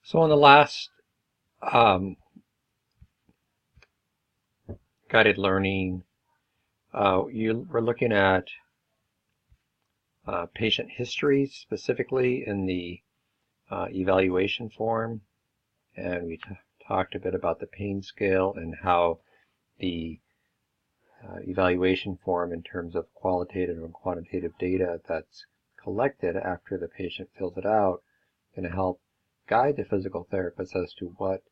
So in the last um, guided learning, you were looking at patient history, specifically in the evaluation form, and we talked a bit about the pain scale and how the evaluation form, in terms of qualitative and quantitative data that's collected after the patient fills it out, can help guide the physical therapist as to what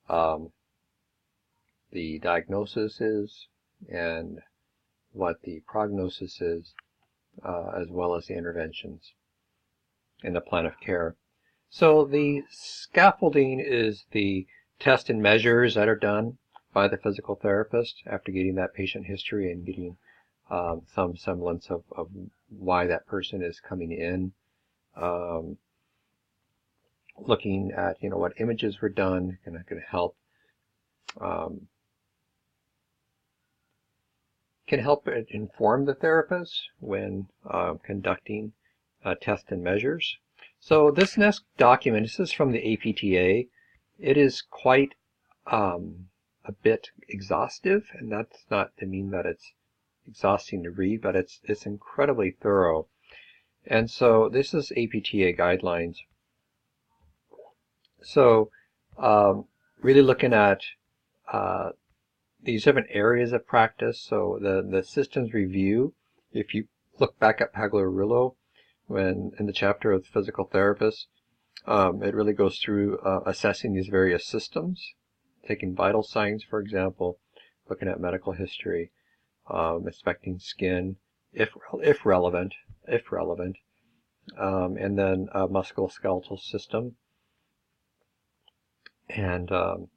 um, the diagnosis is and what the prognosis is, as well as the interventions in the plan of care. So the scaffolding is the tests and measures that are done by the physical therapist after getting that patient history and getting some semblance of why that person is coming in. Looking at what images were done, and that um, can help inform the therapist when conducting tests and measures. So this next document, this is from the APTA. It is quite a bit exhaustive, and that's not to mean that it's exhausting to read, but it's incredibly thorough. And so this is APTA guidelines. So really looking at uh, these different areas of practice. So the systems review, if you look back at Pagliarulo, when in the chapter of physical therapists, it really goes through assessing these various systems, taking vital signs, for example, looking at medical history, inspecting skin, if relevant, and then musculoskeletal system. And a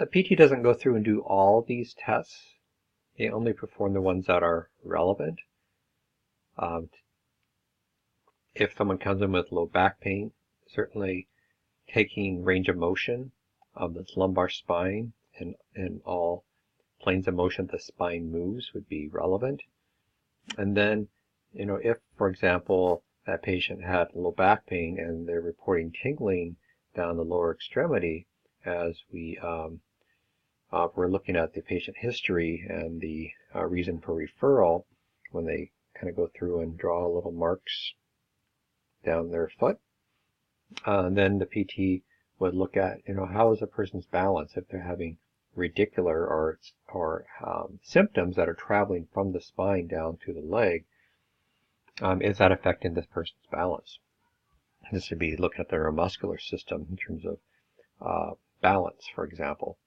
PT doesn't go through and do all these tests. They only perform the ones that are relevant. If someone comes in with low back pain, certainly taking range of motion of the lumbar spine and all planes of motion the spine moves would be relevant. And then, if, for example, that patient had low back pain and they're reporting tingling down the lower extremity, as we're looking at the patient history and the reason for referral, when they kind of go through and draw little marks down their foot, then the PT would look at, how is a person's balance if they're having radicular or symptoms that are traveling from the spine down to the leg. Is that affecting this person's balance? This would be looking at the neuromuscular system in terms of balance, for example.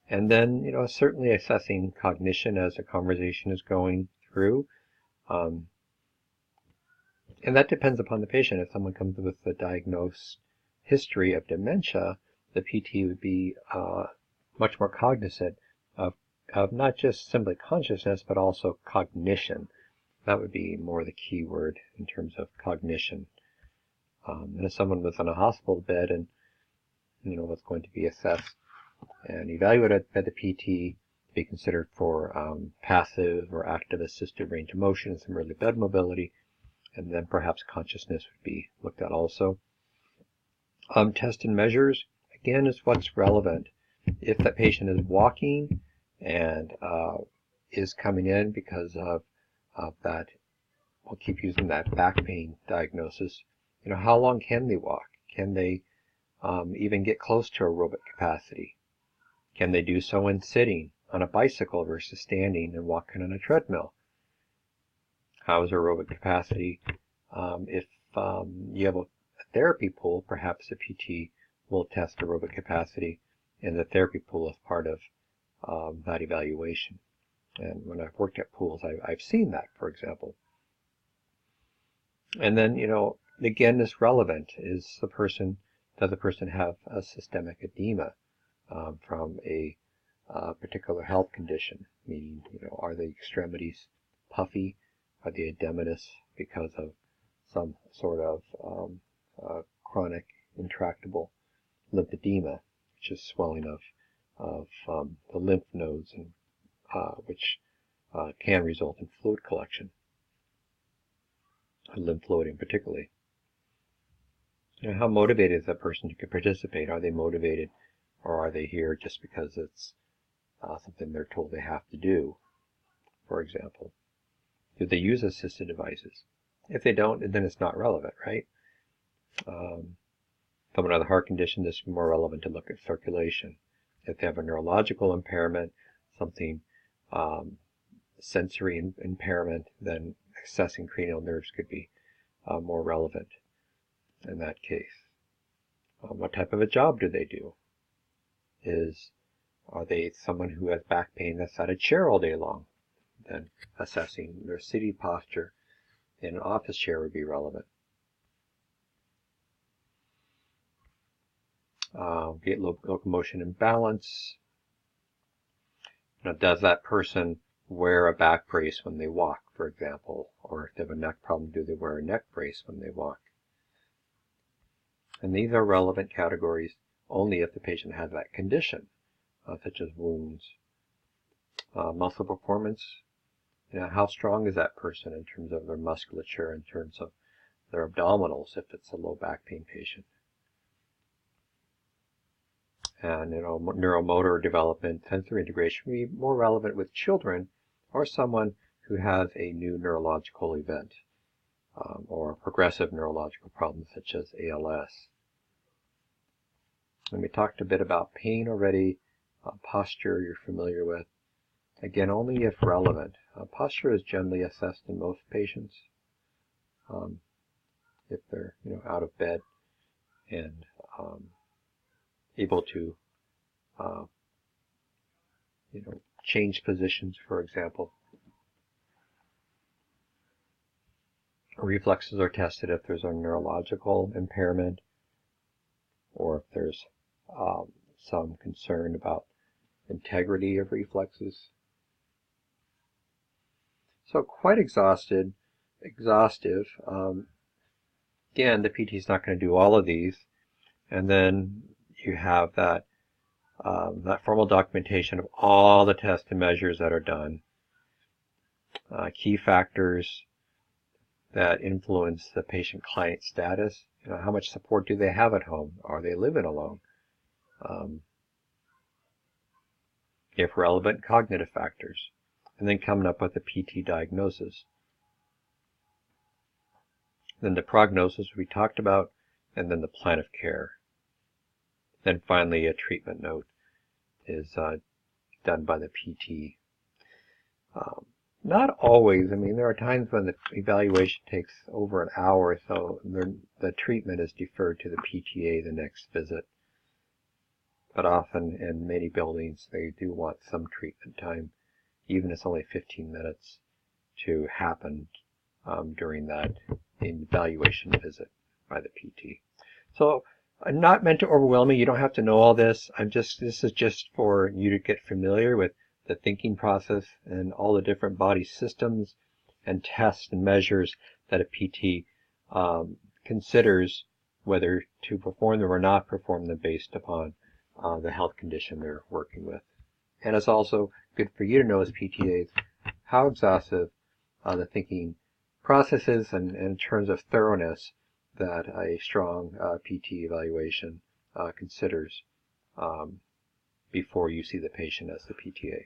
And then, certainly assessing cognition as a conversation is going through. And that depends upon the patient. If someone comes with a diagnosed history of dementia, the PT would be much more cognizant of not just simply consciousness, but also cognition. That would be more the key word in terms of cognition. And if someone was on a hospital bed and was going to be assessed and evaluated by the PT to be considered for passive or active assisted range of motion and some early bed mobility, and then perhaps consciousness would be looked at also. Test and measures, again, is what's relevant. If that patient is walking and is coming in because of that, we'll keep using that back pain diagnosis, how long can they walk? Can they even get close to aerobic capacity? Can they do so in sitting on a bicycle versus standing and walking on a treadmill? How is aerobic capacity? If you have a therapy pool, perhaps the PT will test aerobic capacity in the therapy pool as part of that evaluation. And when I've worked at pools, I've seen that, for example. And then, again, this relevant is does the person have a systemic edema from a particular health condition? Meaning, are the extremities puffy? Are they edematous because of some sort of chronic intractable lymphedema, which is swelling of the lymph nodes, and which can result in fluid collection, lymph floating particularly. how motivated is that person to participate? Are they motivated, or are they here just because it's something they're told they have to do, for example? Do they use assisted devices? If they don't, then it's not relevant, right? Someone with a heart condition, this is more relevant to look at circulation. If they have a neurological impairment, something sensory impairment, then assessing cranial nerves could be more relevant in that case. What type of a job do they do? Are they someone who has back pain that's at a chair all day long? Then assessing their sitting posture in an office chair would be relevant. Gait locomotion and balance. Does that person wear a back brace when they walk, for example? Or if they have a neck problem, do they wear a neck brace when they walk? And these are relevant categories only if the patient has that condition, such as wounds. Muscle performance. How strong is that person in terms of their musculature, in terms of their abdominals, if it's a low back pain patient? And neuromotor development, sensory integration would be more relevant with children or someone who has a new neurological event or progressive neurological problems such as ALS. And we talked a bit about pain already. Posture you're familiar with. Again, only if relevant. Posture is generally assessed in most patients if they're out of bed and able to change positions, for example. Reflexes are tested if there's a neurological impairment or if there's some concern about integrity of reflexes. So quite exhaustive. Again, the PT is not going to do all of these. And then you have that formal documentation of all the tests and measures that are done. Key factors that influence the patient-client status. How much support do they have at home? Are they living alone? If relevant, cognitive factors. And then coming up with a PT diagnosis. Then the prognosis we talked about, and then the plan of care. Then finally a treatment note is done by the PT. Not always. There are times when the evaluation takes over an hour, so the treatment is deferred to the PTA the next visit. But often in many buildings they do want some treatment time, even if it's only 15 minutes, to happen during that evaluation visit by the PT. So I'm not meant to overwhelm you. You don't have to know all this. This is just for you to get familiar with the thinking process and all the different body systems and tests and measures that a PT considers whether to perform them or not perform them based upon the health condition they're working with. And it's also good for you to know as PTAs how exhaustive the thinking process is and in terms of thoroughness that a strong PT evaluation considers before you see the patient as the PTA.